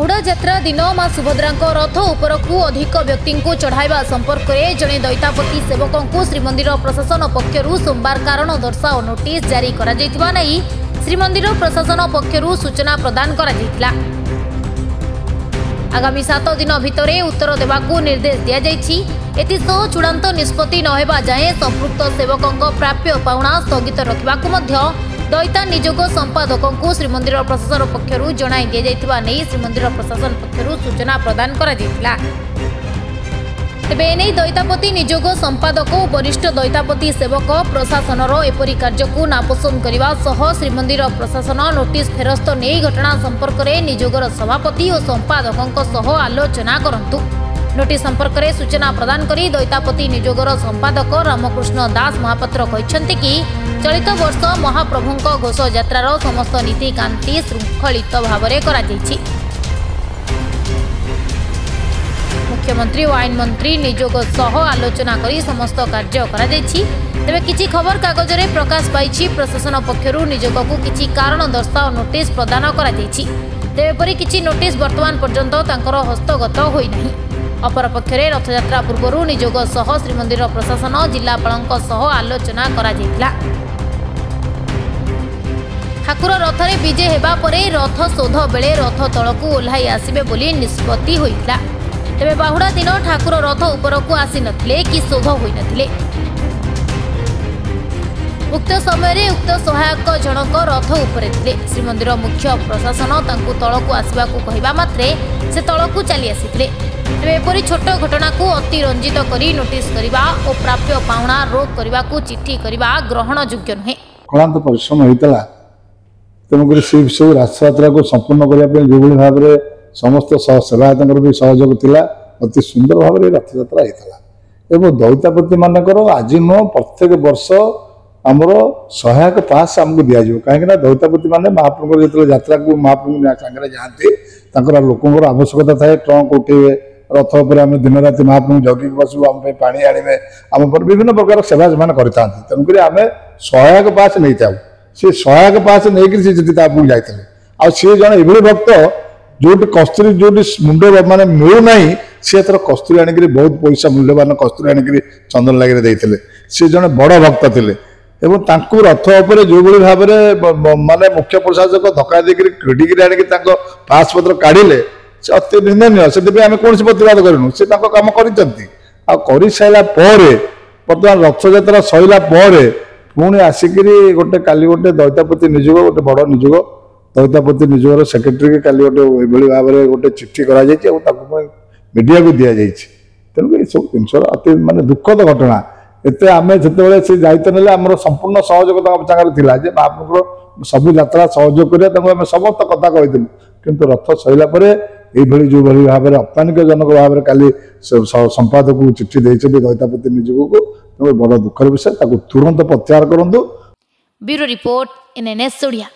बाहुड़ा यात्रा दिन मां सुभद्रा रथ उपरकू अधिक व्यक्ति को चढ़ावा संपर्क में जड़े दैतापति सेवकों को श्रीमंदिर प्रशासन पक्षरु सोमवार कारण दर्शाओ नोटिस जारी करा जायतिबा नै श्रीमंदिर प्रशासन पक्षरु सूचना प्रदान करा जायतिला। आगामी 7 दिन भितर उत्तर देवाकू निर्देश दिया जायछि। एथिसह चूड़ांत निष्पत्ति नहेबा जाए संपृक्त सेवकों प्राप्य पाउणा स्थगित रखिबाकू मध्य दैता निजोग संपादकों को श्रीमंदिर प्रशासन पक्षरु जणाई दिया जायतिबा नै श्रीमंदिर प्रशासन पक्षरु सूचना प्रदान करा जायतिला। तेबे एनै दैतापति निजोग संपादक और वरिष्ठ दैतापति सेवक प्रशासनर एपरी कार्य को नापसंद करने सह श्रीमंदिर प्रशासन नोटिस फेरस्त नहीं घटना संपर्क में निजोगर सभापति और संपादकों सह आलोचना करंतु। नोटिस संपर्क में सूचना प्रदान करी दैतापति निजोगर संपादक रामकृष्ण दास महापात्र कहते कि चलित वर्ष महाप्रभुंक घोष यात्रार समस्त नीतिकांति श्रृंखलित भाव में करा जायछि। मुख्यमंत्री और आईन मंत्री निजोग सह आलोचना करी समस्त कार्य करा जायछि। तेबे किछि खबर कागज रे प्रकाश पाइछि प्रशासन पक्षरु निजोग को किछि कारण दर्शाओ नोटिस प्रदान करा जायछि। तेबे परि किछि नोटिस वर्तमान पर्यंत तांकर हस्तगत होई नाही। अपर पक्षरे रथयात्रा पूर्व निजोग सह श्रीमंदिर प्रशासन जिलापाल सह आलोचना करा जायतिला। ठाकुर रथरे विजे हेबा परे रथ शोध बेले रथ तलकू ओह्लाई आसिबे बोली निष्पत्ति होइतिला। तेबे बाहुड़ा दिन ठाकुर रथ उपरकू आसी नथिले कि शोध होई नथिले। उक्त समय उक्त सहायक जनक रथ उपरे थिले। श्रीमंदिर मुख्य प्रशासन तांकू तलकू आसिबाकू कहिबा मात्रे से तलकू चली आसिथिले। तेबे एपरी छोट घटना को अति रंजित करी नोटिस करिबा और प्राप्य पाउणा रोक करिबा को चिट्ठी करिबा ग्रहण योग्य नुहे। क्लांत परिश्रम होइतला तेणुक सब रथयात्रा को संपूर्ण करने जो भाव में समस्त सेवायत भी सहयोग थिला। अति सुंदर भाव में रथयात्रा होता एवं दैतापति मानकर आज नुह प्रत्येक वर्ष आमर सहायक पास आमको दिज्व कहीं दैतापति मैंने महाप्रभु जो यात्रा को महाप्रभु सागर जाते लोक आवश्यकता थाए ट्रंक उठे रथ पर आम दिन राति महाप्रभु जगिक बसबू आम पा आने आम पर विभिन्न प्रकार सेवा से तेणुक आम सहायक पास नहीं था सी सहायक पास नहीं जाते आ सी जन ये भक्त जो कस्तूरी जो मुंड माने मिलूना सी थर कस्तूरी आनिक बहुत पैसा मूल्यवान कस्तूरी आनिक चंदन लगे देते सी जन बड़ भक्त थे एवं तांकु रथ उपर जो भाव में माने मुख्य प्रशासक धक्का देकर क्रेडिट आनिक पास पत्र काढ़िले से अति निंदनीय से आम कौन प्रतिवाद करूँ से कम कर सारा बर्तमान रथयात्रा सैला पुणी आसिक गोटे काली गोटे दैतापति निजोग गोटे बड़ निजोग दैतापति निजोगर सेक्रेटरी काली गोटे भाव में गोटे चिट्ठी मीडिया को दि जाए। तेणुक ये सब जिन अति मानने दुखद घटना एत आम जो से दायित्व ने आम संपूर्ण सहयोग सागर महाप्रभुर सब यात्रा सहयोग करें समस्त कथा कही किंतु रथ सैला ये जो भाव में अपमानिकजनक भाव में काली संपादक को चिट्ठी देते दैतापति निजोग को बड़ दुखर विषय तुरंत प्रत्याहार करूँ। Bureau report NNS Odia.